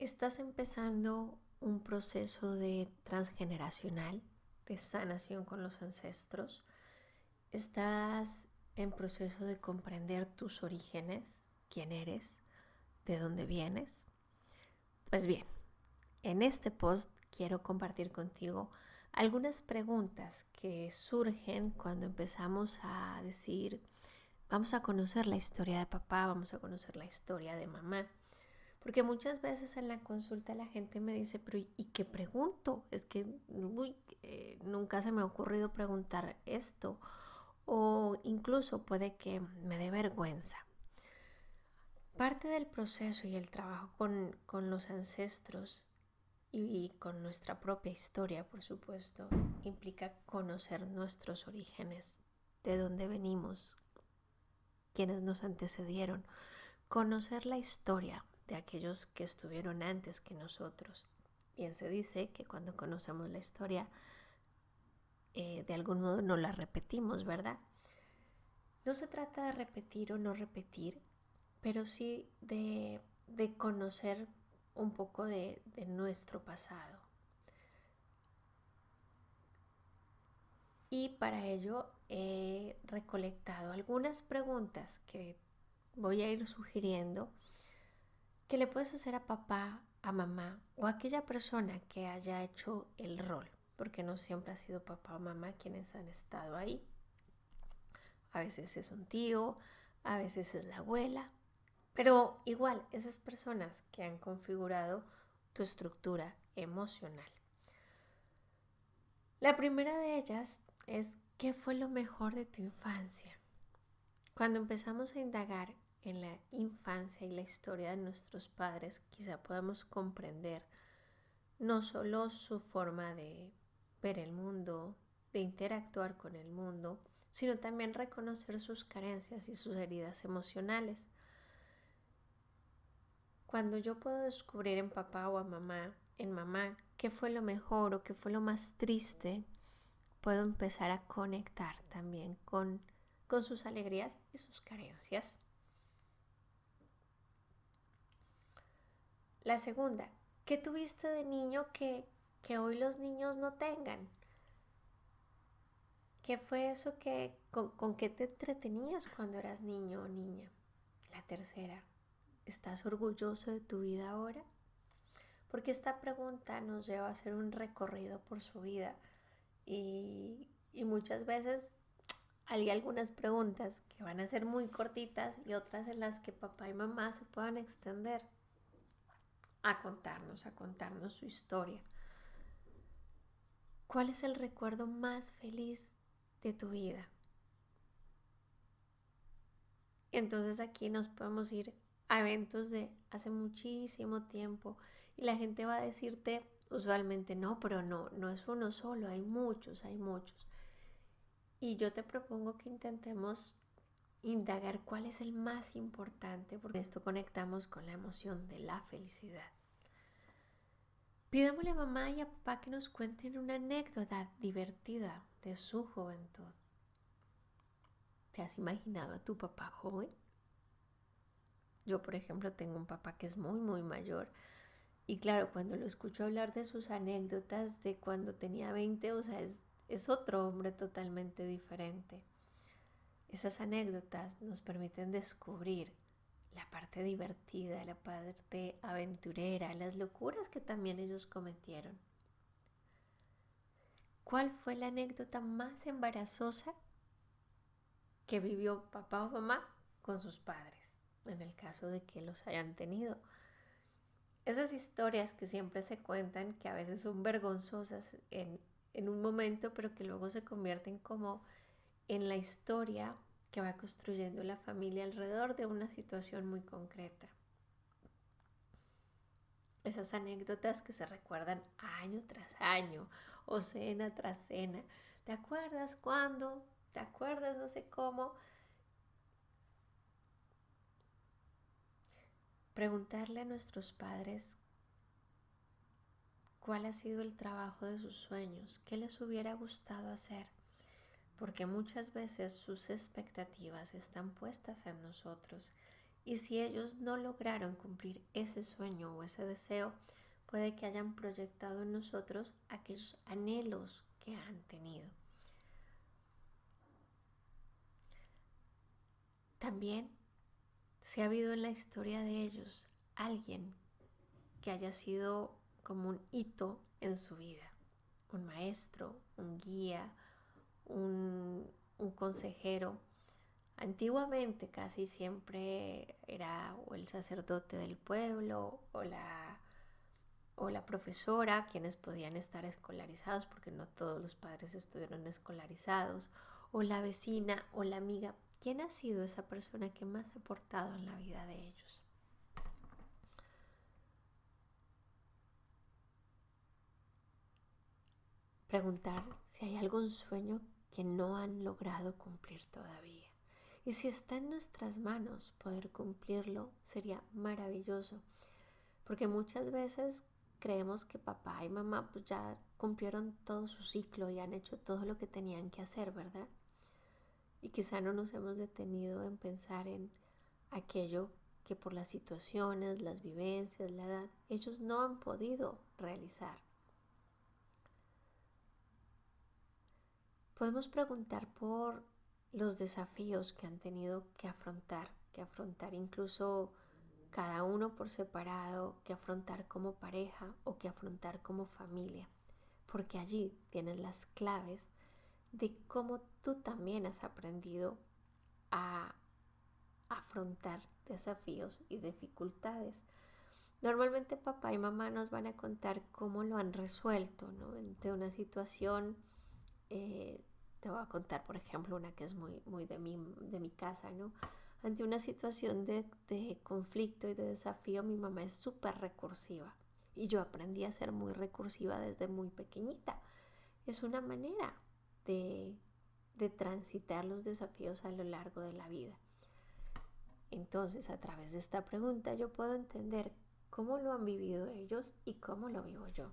Estás empezando un proceso de transgeneracional, de sanación con los ancestros. Estás en proceso de comprender tus orígenes, quién eres, de dónde vienes. Pues bien, en este post quiero compartir contigo algunas preguntas que surgen cuando empezamos a decir, vamos a conocer la historia de papá, vamos a conocer la historia de mamá. Porque muchas veces en la consulta la gente me dice, pero ¿y qué pregunto? Es que nunca se me ha ocurrido preguntar esto. O incluso puede que me dé vergüenza. Parte del proceso y el trabajo con los ancestros y con nuestra propia historia, por supuesto, implica conocer nuestros orígenes, de dónde venimos, quiénes nos antecedieron, conocer la historia de aquellos que estuvieron antes que nosotros. Bien se dice que cuando conocemos la historia, de algún modo no la repetimos, ¿verdad? No se trata de repetir o no repetir, pero sí de conocer un poco de nuestro pasado. Y para ello he recolectado algunas preguntas que voy a ir sugiriendo que le puedes hacer a papá, a mamá o a aquella persona que haya hecho el rol, porque no siempre ha sido papá o mamá quienes han estado ahí. A veces es un tío, a veces es la abuela, pero igual esas personas que han configurado tu estructura emocional. La primera de ellas es ¿qué fue lo mejor de tu infancia? Cuando empezamos a indagar en la infancia y la historia de nuestros padres, quizá podamos comprender no solo su forma de ver el mundo, de interactuar con el mundo, sino también reconocer sus carencias y sus heridas emocionales. Cuando yo puedo descubrir en papá o en mamá, qué fue lo mejor o qué fue lo más triste, puedo empezar a conectar también con sus alegrías y sus carencias. La segunda, ¿qué tuviste de niño que hoy los niños no tengan? ¿Qué fue eso con qué te entretenías cuando eras niño o niña? La tercera, ¿estás orgulloso de tu vida ahora? Porque esta pregunta nos lleva a hacer un recorrido por su vida y muchas veces hay algunas preguntas que van a ser muy cortitas y otras en las que papá y mamá se puedan extender a contarnos su historia. ¿Cuál es el recuerdo más feliz de tu vida? Entonces aquí nos podemos ir a eventos de hace muchísimo tiempo y la gente va a decirte usualmente no, pero no es uno solo, hay muchos, hay muchos. Y yo te propongo que intentemos indagar cuál es el más importante, porque esto conectamos con la emoción de la felicidad. Pidámosle a mamá y a papá que nos cuenten una anécdota divertida de su juventud. ¿Te has imaginado a tu papá joven? Yo, por ejemplo, tengo un papá que es muy, muy mayor. Y claro, cuando lo escucho hablar de sus anécdotas de cuando tenía 20, o sea, es otro hombre totalmente diferente. Esas anécdotas nos permiten descubrir la parte divertida, la parte aventurera, las locuras que también ellos cometieron. ¿Cuál fue la anécdota más embarazosa que vivió papá o mamá con sus padres, en el caso de que los hayan tenido? Esas historias que siempre se cuentan, que a veces son vergonzosas en un momento, pero que luego se convierten como en la historia que va construyendo la familia alrededor de una situación muy concreta. Esas anécdotas que se recuerdan año tras año o cena tras cena. ¿Te acuerdas cuándo? ¿Te acuerdas no sé cómo? Preguntarle a nuestros padres cuál ha sido el trabajo de sus sueños, qué les hubiera gustado hacer, porque muchas veces sus expectativas están puestas en nosotros Y si ellos no lograron cumplir ese sueño o ese deseo, puede que hayan proyectado en nosotros aquellos anhelos que han tenido. También, si ha habido en la historia de ellos alguien que haya sido como un hito en su vida, un maestro, un guía, un consejero. Antiguamente casi siempre era o el sacerdote del pueblo o la profesora quienes podían estar escolarizados, porque no todos los padres estuvieron escolarizados, o la vecina o la amiga. ¿Quién ha sido esa persona que más ha aportado en la vida de ellos? Preguntar si hay algún sueño que no han logrado cumplir todavía. Y si está en nuestras manos poder cumplirlo, sería maravilloso. Porque muchas veces creemos que papá y mamá pues ya cumplieron todo su ciclo y han hecho todo lo que tenían que hacer, ¿verdad? Y quizá no nos hemos detenido en pensar en aquello que por las situaciones, las vivencias, la edad, ellos no han podido realizar. Podemos preguntar por los desafíos que han tenido que afrontar incluso cada uno por separado, que afrontar como pareja o que afrontar como familia, porque allí tienes las claves de cómo tú también has aprendido a afrontar desafíos y dificultades. Normalmente papá y mamá nos van a contar cómo lo han resuelto, ¿no? Ante una situación, te voy a contar, por ejemplo, una que es muy de mi casa, ¿no? Ante una situación de conflicto y de desafío, mi mamá es súper recursiva y yo aprendí a ser muy recursiva desde muy pequeñita. Es una manera de, de transitar los desafíos a lo largo de la vida. Entonces, a través de esta pregunta yo puedo entender cómo lo han vivido ellos y cómo lo vivo yo.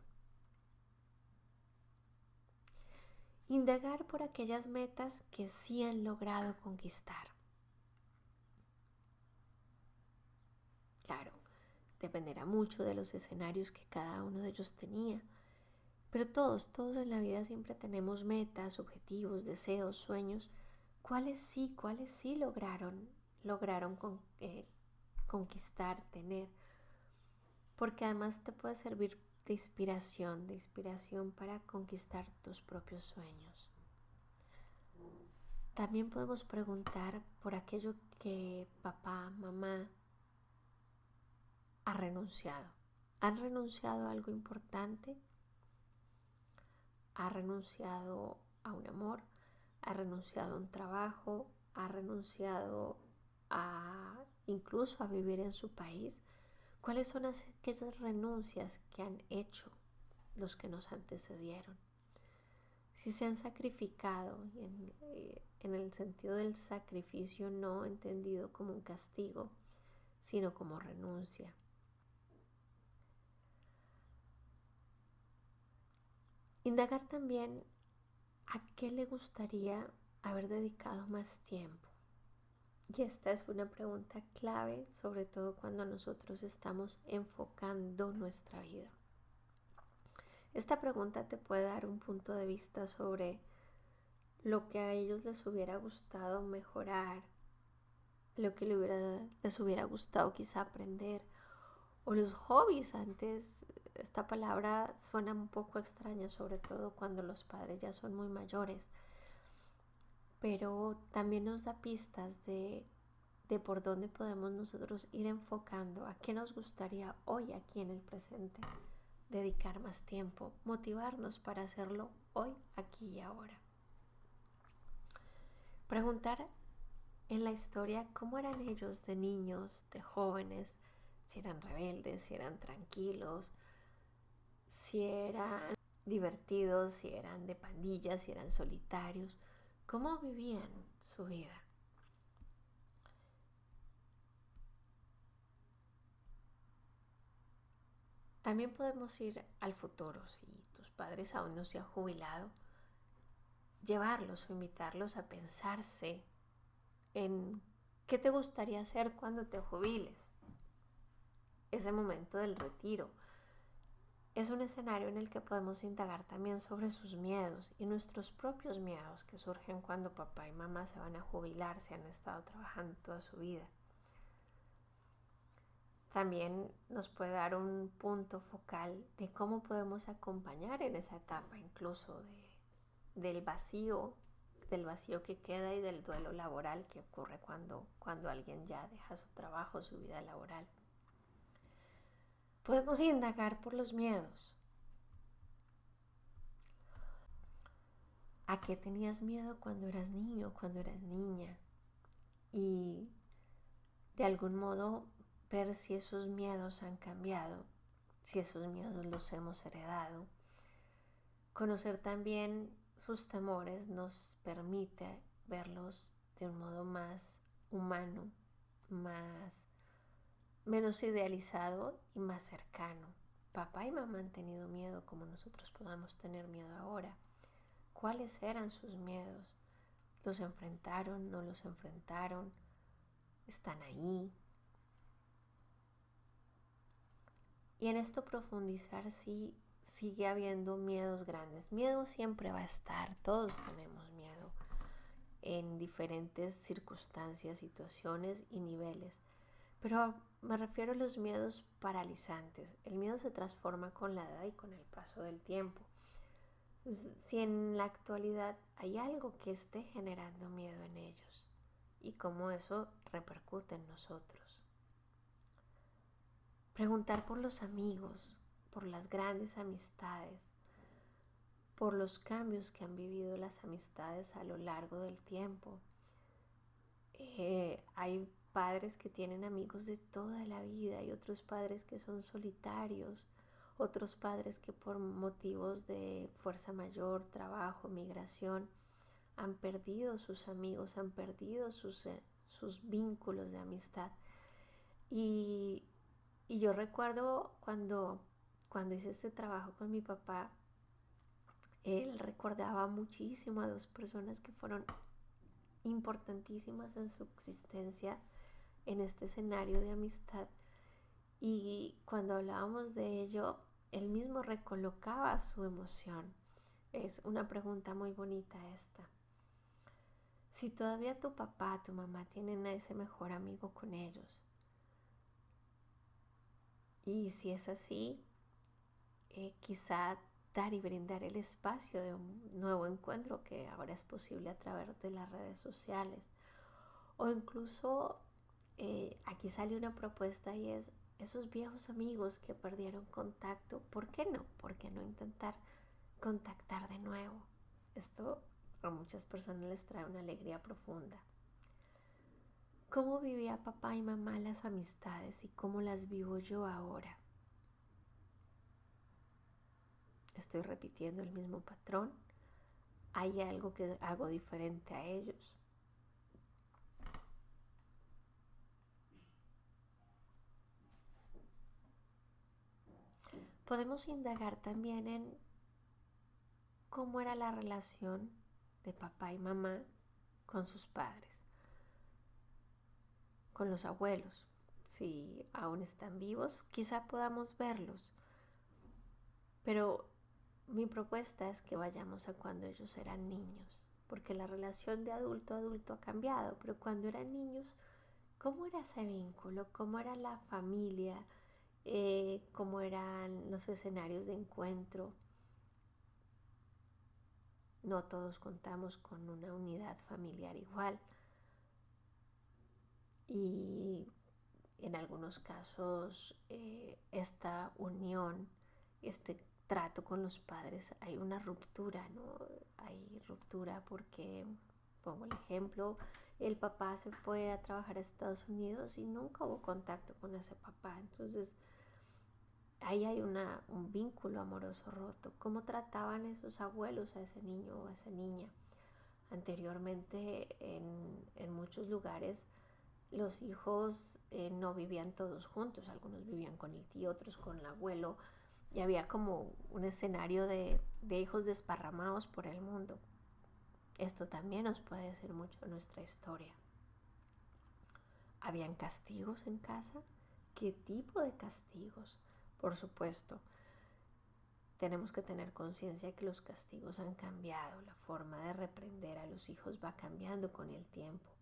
Indagar por aquellas metas que sí han logrado conquistar. Claro, dependerá mucho de los escenarios que cada uno de ellos tenía, pero todos en la vida siempre tenemos metas, objetivos, deseos, sueños. Cuáles sí lograron conquistar, tener? Porque además te puede servir de inspiración para conquistar tus propios sueños. También podemos preguntar por aquello que papá, mamá ha renunciado. ¿Han renunciado a algo importante? ¿Ha renunciado a un amor? ¿Ha renunciado a un trabajo? ¿Ha renunciado incluso a vivir en su país? ¿Cuáles son aquellas renuncias que han hecho los que nos antecedieron? Si se han sacrificado en el sentido del sacrificio no entendido como un castigo, sino como renuncia. Indagar también a qué le gustaría haber dedicado más tiempo. Y esta es una pregunta clave, sobre todo cuando nosotros estamos enfocando nuestra vida. Esta pregunta te puede dar un punto de vista sobre lo que a ellos les hubiera gustado mejorar, lo que les hubiera gustado quizá aprender, o los hobbies. Antes esta palabra suena un poco extraña, sobre todo cuando los padres ya son muy mayores, pero también nos da pistas de por dónde podemos nosotros ir enfocando, a qué nos gustaría hoy, aquí en el presente, dedicar más tiempo, motivarnos para hacerlo hoy, aquí y ahora. Preguntar en la historia cómo eran ellos de niños, de jóvenes, si eran rebeldes, si eran tranquilos, si eran divertidos, si eran de pandillas, si eran solitarios, cómo vivían su vida. También podemos ir al futuro, si tus padres aún no se han jubilado, llevarlos o invitarlos a pensarse en ¿Qué te gustaría hacer cuando te jubiles? Ese momento del retiro. Es un escenario en el que podemos indagar también sobre sus miedos y nuestros propios miedos que surgen cuando papá y mamá se van a jubilar, se han estado trabajando toda su vida. También nos puede dar un punto focal de cómo podemos acompañar en esa etapa, incluso del vacío que queda y del duelo laboral que ocurre cuando alguien ya deja su trabajo, su vida laboral. Podemos indagar por los miedos. ¿A qué tenías miedo cuando eras niño, cuando eras niña? Y de algún modo ver si esos miedos han cambiado, si esos miedos los hemos heredado. Conocer también sus temores nos permite verlos de un modo más humano, menos idealizado y más cercano. Papá y mamá han tenido miedo como nosotros podamos tener miedo ahora. ¿Cuáles eran sus miedos? ¿Los enfrentaron? ¿No los enfrentaron? ¿Están ahí? Y en esto profundizar si sigue habiendo miedos grandes. Miedo siempre va a estar, todos tenemos miedo en diferentes circunstancias, situaciones y niveles. Pero me refiero a los miedos paralizantes. El miedo se transforma con la edad y con el paso del tiempo. Si en la actualidad hay algo que esté generando miedo en ellos y cómo eso repercute en nosotros. Preguntar por los amigos, por las grandes amistades, por los cambios que han vivido las amistades a lo largo del tiempo. Hay padres que tienen amigos de toda la vida y otros padres que son solitarios, otros padres que por motivos de fuerza mayor, trabajo, migración, han perdido sus amigos, han perdido sus vínculos de amistad. Y yo recuerdo cuando hice este trabajo con mi papá, él recordaba muchísimo a dos personas que fueron importantísimas en su existencia en este escenario de amistad. Y cuando hablábamos de ello, él mismo recolocaba su emoción. Es una pregunta muy bonita esta. Si todavía tu papá, tu mamá tienen a ese mejor amigo con ellos, y si es así, quizá dar y brindar el espacio de un nuevo encuentro que ahora es posible a través de las redes sociales. O incluso aquí sale una propuesta y es esos viejos amigos que perdieron contacto, ¿por qué no? ¿Por qué no intentar contactar de nuevo? Esto a muchas personas les trae una alegría profunda. ¿Cómo vivía papá y mamá las amistades y cómo las vivo yo ahora? ¿Estoy repitiendo el mismo patrón? ¿Hay algo que hago diferente a ellos? Podemos indagar también en cómo era la relación de papá y mamá con sus padres, con los abuelos. Si aún están vivos, quizá podamos verlos. Pero mi propuesta es que vayamos a cuando ellos eran niños, porque la relación de adulto a adulto ha cambiado, pero cuando eran niños, ¿cómo era ese vínculo? ¿Cómo era la familia? ¿Cómo eran los escenarios de encuentro? No todos contamos con una unidad familiar igual y en algunos casos esta unión, este trato con los padres, hay una ruptura, ¿no? Hay ruptura porque, pongo el ejemplo, el papá se fue a trabajar a Estados Unidos y nunca hubo contacto con ese papá, entonces ahí hay un vínculo amoroso roto. ¿Cómo trataban esos abuelos a ese niño o a esa niña? Anteriormente en muchos lugares los hijos no vivían todos juntos, algunos vivían con el tío, otros con el abuelo, y había como un escenario de hijos desparramados por el mundo. Esto también nos puede decir mucho de nuestra historia. ¿Habían castigos en casa? ¿Qué tipo de castigos? Por supuesto, tenemos que tener conciencia que los castigos han cambiado, la forma de reprender a los hijos va cambiando con el tiempo.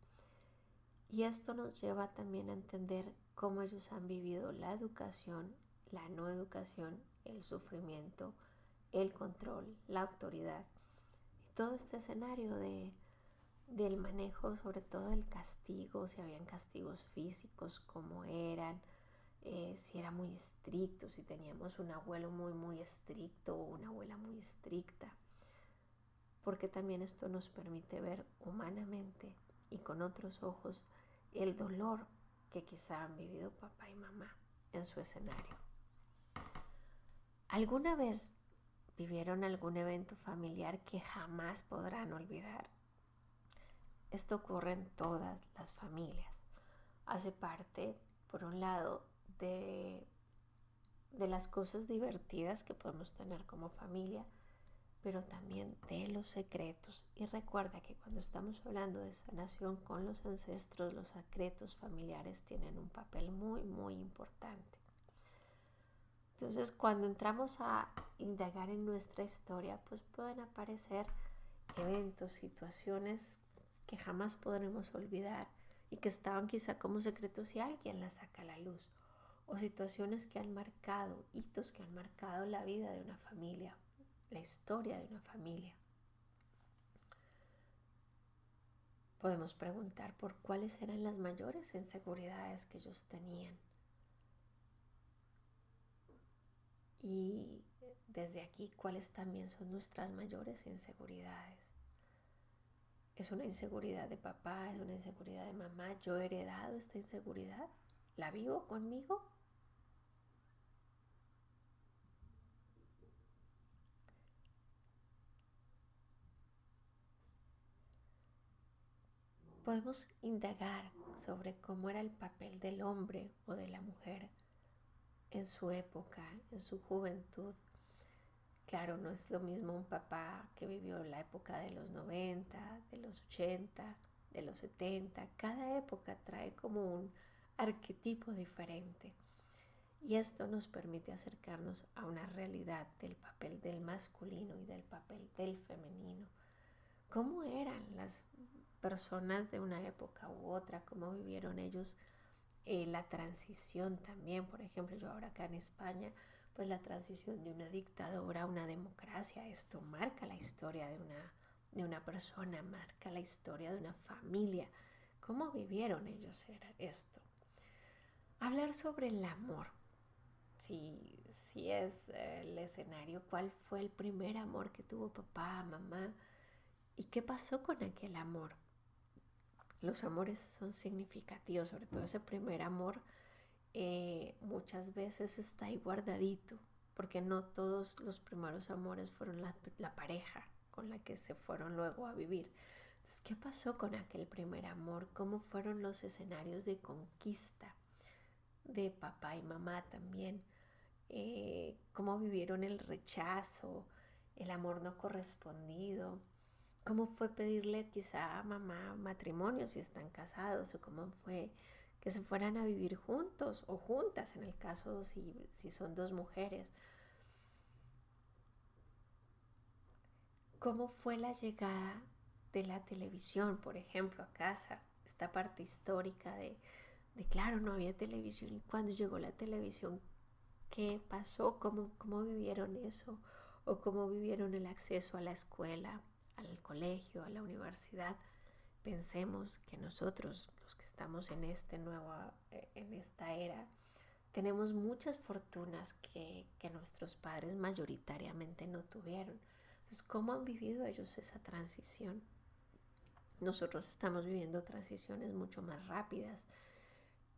Y esto nos lleva también a entender cómo ellos han vivido la educación, la no educación, el sufrimiento, el control, la autoridad. Y todo este escenario del manejo, sobre todo del castigo, si habían castigos físicos, cómo eran, si era muy estricto, si teníamos un abuelo muy estricto o una abuela muy estricta, porque también esto nos permite ver humanamente y con otros ojos el dolor que quizá han vivido papá y mamá en su escenario. ¿Alguna vez vivieron algún evento familiar que jamás podrán olvidar? Esto ocurre en todas las familias. Hace parte, por un lado, de las cosas divertidas que podemos tener como familia, pero también de los secretos. Y recuerda que cuando estamos hablando de sanación con los ancestros, los secretos familiares tienen un papel muy importante. Entonces, cuando entramos a indagar en nuestra historia, pues pueden aparecer eventos, situaciones que jamás podremos olvidar y que estaban quizá como secretos y alguien las saca a la luz, o situaciones que han marcado, hitos que han marcado la vida de una familia, la historia de una familia. Podemos preguntar por cuáles eran las mayores inseguridades que ellos tenían. Y desde aquí, ¿cuáles también son nuestras mayores inseguridades? ¿Es una inseguridad de papá? ¿Es una inseguridad de mamá? ¿Yo he heredado esta inseguridad? ¿La vivo conmigo? Podemos indagar sobre cómo era el papel del hombre o de la mujer en su época, en su juventud. Claro, no es lo mismo un papá que vivió la época de los 90, de los 80, de los 70. Cada época trae como un arquetipo diferente. Y esto nos permite acercarnos a una realidad del papel del masculino y del papel del femenino. ¿Cómo eran las personas de una época u otra? ¿Cómo vivieron ellos la transición también? Por ejemplo, yo ahora acá en España, pues la transición de una dictadura a una democracia, esto marca la historia de una persona, marca la historia de una familia. ¿Cómo vivieron ellos esto? Hablar sobre el amor. Si es el escenario, ¿cuál fue el primer amor que tuvo papá, mamá? ¿Y qué pasó con aquel amor? Los amores son significativos, sobre todo ese primer amor muchas veces está ahí guardadito, porque no todos los primeros amores fueron la pareja con la que se fueron luego a vivir. Entonces, ¿qué pasó con aquel primer amor? ¿Cómo fueron los escenarios de conquista de papá y mamá también? ¿Cómo vivieron el rechazo, el amor no correspondido? ¿Cómo fue pedirle quizá a mamá matrimonio si están casados? ¿O cómo fue que se fueran a vivir juntos o juntas en el caso si son dos mujeres? ¿Cómo fue la llegada de la televisión, por ejemplo, a casa? Esta parte histórica de claro, no había televisión, y cuando llegó la televisión, ¿qué pasó? ¿Cómo vivieron eso? ¿O cómo vivieron el acceso a la escuela, al colegio, a la universidad? Pensemos que nosotros, los que estamos en esta era, tenemos muchas fortunas que nuestros padres mayoritariamente no tuvieron. Entonces, ¿cómo han vivido ellos esa transición? Nosotros estamos viviendo transiciones mucho más rápidas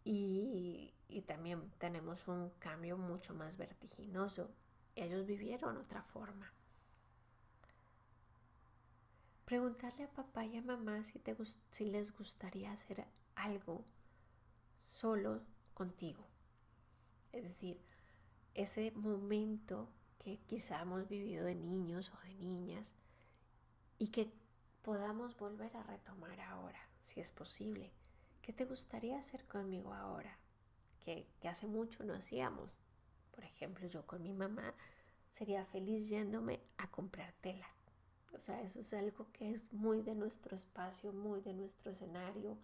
y también tenemos un cambio mucho más vertiginoso. Ellos vivieron otra forma. Preguntarle a papá y a mamá si les gustaría hacer algo solo contigo. Es decir, ese momento que quizá hemos vivido de niños o de niñas y que podamos volver a retomar ahora, si es posible. ¿qué te gustaría hacer conmigo ahora? Que hace mucho no hacíamos. Por ejemplo, yo con mi mamá sería feliz yéndome a comprar telas. O sea, eso es algo que es muy de nuestro espacio, muy de nuestro escenario.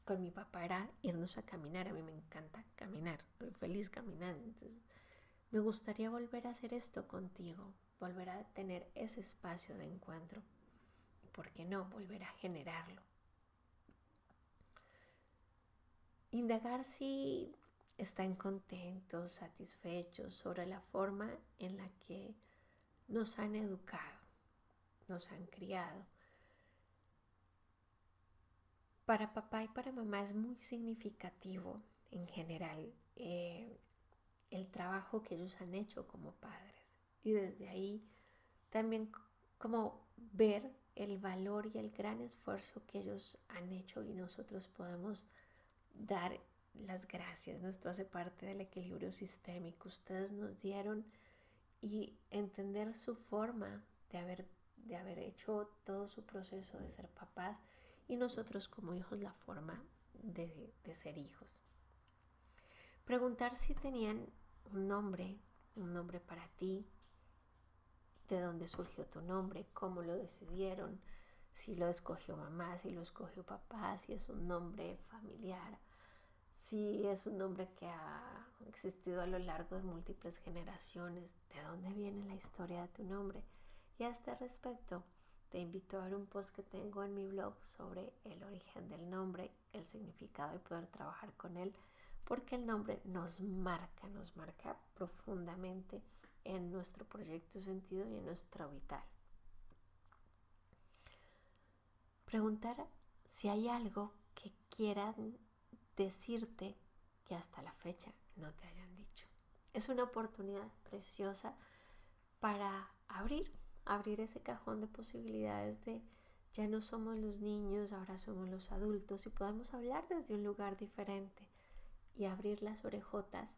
Con mi papá era irnos a caminar. A mí me encanta caminar, soy feliz caminando. Entonces, me gustaría volver a hacer esto contigo, volver a tener ese espacio de encuentro. ¿Y por qué no? Volver a generarlo. Indagar si están contentos, satisfechos sobre la forma en la que nos han educado, nos han criado. Para papá y para mamá es muy significativo en general el trabajo que ellos han hecho como padres. Y desde ahí también como ver el valor y el gran esfuerzo que ellos han hecho y nosotros podemos dar las gracias. Esto hace parte del equilibrio sistémico. Ustedes nos dieron y entender su forma de haber hecho todo su proceso de ser papás y nosotros como hijos la forma de ser hijos. Preguntar si tenían un nombre para ti, de dónde surgió tu nombre, cómo lo decidieron, si lo escogió mamá, si lo escogió papá, si es un nombre familiar, si es un nombre que ha existido a lo largo de múltiples generaciones, de dónde viene la historia de tu nombre. Y a este respecto, te invito a ver un post que tengo en mi blog sobre el origen del nombre, el significado y poder trabajar con él, porque el nombre nos marca profundamente en nuestro proyecto sentido y en nuestro vital. Preguntar si hay algo que quieran decirte que hasta la fecha no te hayan dicho. Es una oportunidad preciosa para abrir ese cajón de posibilidades de ya no somos los niños, ahora somos los adultos y podemos hablar desde un lugar diferente y abrir las orejotas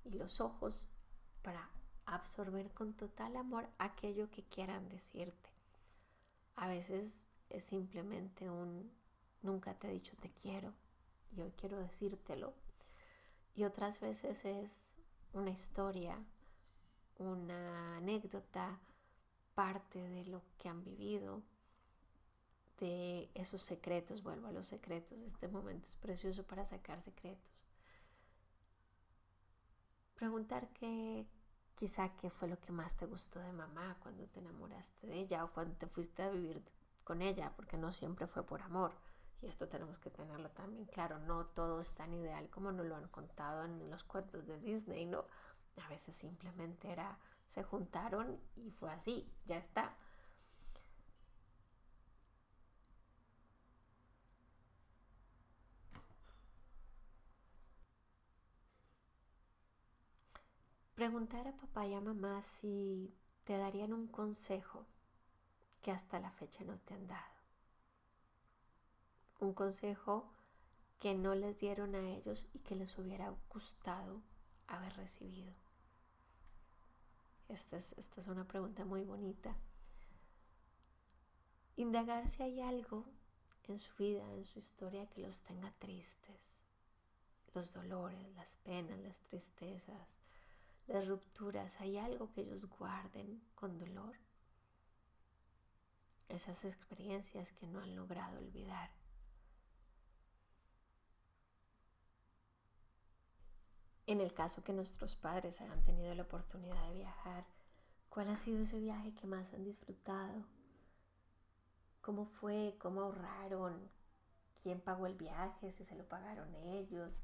y los ojos para absorber con total amor aquello que quieran decirte. A veces es simplemente un nunca te he dicho te quiero y hoy quiero decírtelo. Y otras veces es una historia, una anécdota, parte de lo que han vivido, de esos secretos. Vuelvo a los secretos. Este momento es precioso para sacar secretos. Preguntar quizá qué fue lo que más te gustó de mamá cuando te enamoraste de ella o cuando te fuiste a vivir con ella, porque no siempre fue por amor. Y esto tenemos que tenerlo también claro. No todo es tan ideal como nos lo han contado en los cuentos de Disney, ¿no? A veces simplemente se juntaron y fue así, ya está. Preguntar a papá y a mamá si te darían un consejo que hasta la fecha no te han dado. Un consejo que no les dieron a ellos y que les hubiera gustado haber recibido. Esta es una pregunta muy bonita. Indagar si hay algo en su vida, en su historia que los tenga tristes. Los dolores, las penas, las tristezas, las rupturas. ¿Hay algo que ellos guarden con dolor? Esas experiencias que no han logrado olvidar. En el caso que nuestros padres hayan tenido la oportunidad de viajar, ¿cuál ha sido ese viaje que más han disfrutado? ¿Cómo fue? ¿Cómo ahorraron? ¿Quién pagó el viaje? ¿Si se lo pagaron ellos?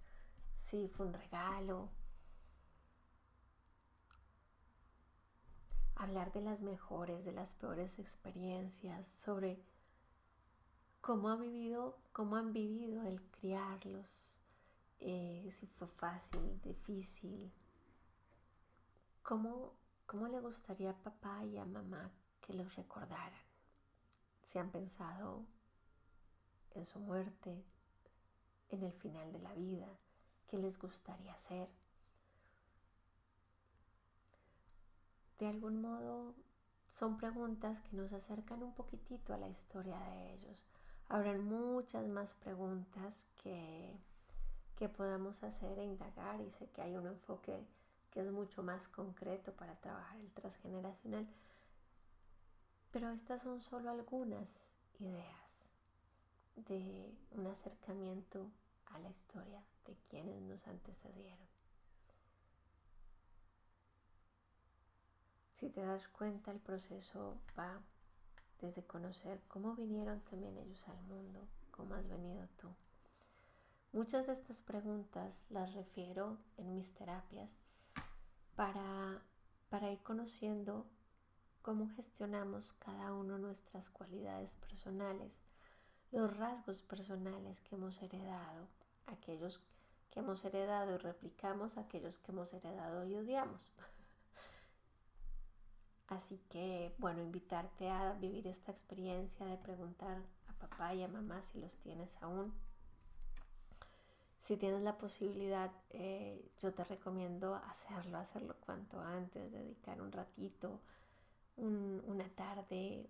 ¿Si fue un regalo? Hablar de las mejores, de las peores experiencias, sobre cómo han vivido el criarlos, si fue fácil, difícil. ¿Cómo le gustaría a papá y a mamá que los recordaran? Si han pensado en su muerte, en el final de la vida, ¿qué les gustaría hacer? De algún modo son preguntas que nos acercan un poquitito a la historia de ellos, Habrán muchas más preguntas que podamos hacer e indagar, y sé que hay un enfoque que es mucho más concreto para trabajar el transgeneracional, pero estas son solo algunas ideas de un acercamiento a la historia de quienes nos antecedieron. Si te das cuenta, el proceso va desde conocer cómo vinieron también ellos al mundo, cómo has venido tú. Muchas de estas preguntas las refiero en mis terapias para ir conociendo cómo gestionamos cada uno nuestras cualidades personales, los rasgos personales que hemos heredado, aquellos que hemos heredado y replicamos, aquellos que hemos heredado y odiamos. Así que, bueno, invitarte a vivir esta experiencia de preguntar a papá y a mamá si los tienes aún. Si tienes la posibilidad, yo te recomiendo hacerlo cuanto antes, dedicar un ratito, una tarde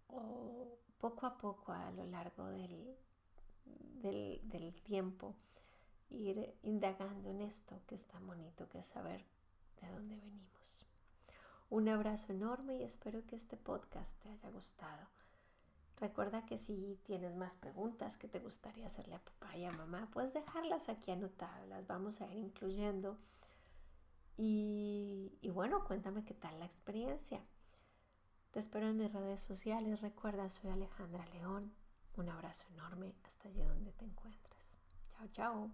o poco a poco a lo largo del tiempo, ir indagando en esto que es tan bonito, que es saber de dónde venimos. Un abrazo enorme y espero que este podcast te haya gustado. Recuerda que si tienes más preguntas que te gustaría hacerle a papá y a mamá, puedes dejarlas aquí anotadas, las vamos a ir incluyendo. Y bueno, cuéntame qué tal la experiencia. Te espero en mis redes sociales. Recuerda, soy Alejandra León. Un abrazo enorme hasta allí donde te encuentres. Chao, chao.